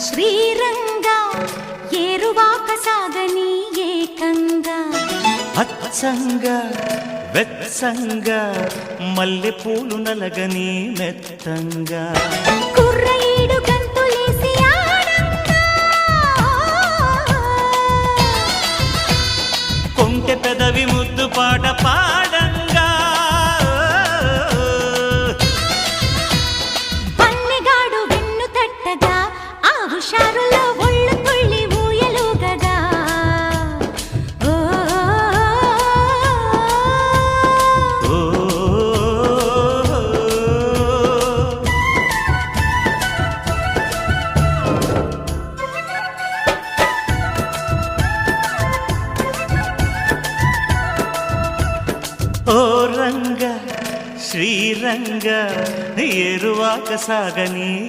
శ్రీరంగా ఏరువాక సాగని ఏకంగా అచ్చంగా వెచ్చంగా మల్లె పూలు నలగని మెత్తంగా కుర్రయీడు గంతులేసి ఆడంగా కొంటె పెదవి ముద్దు పాట పాడంగా పల్లెగాడు వెన్ను తట్టగా ఆ హుషారులో ఒళ్ళు తుళ్ళి ఊయలుగగా ఓ ఓ ఓ రంగ శ్రీరంగ ఏరువాక సాగని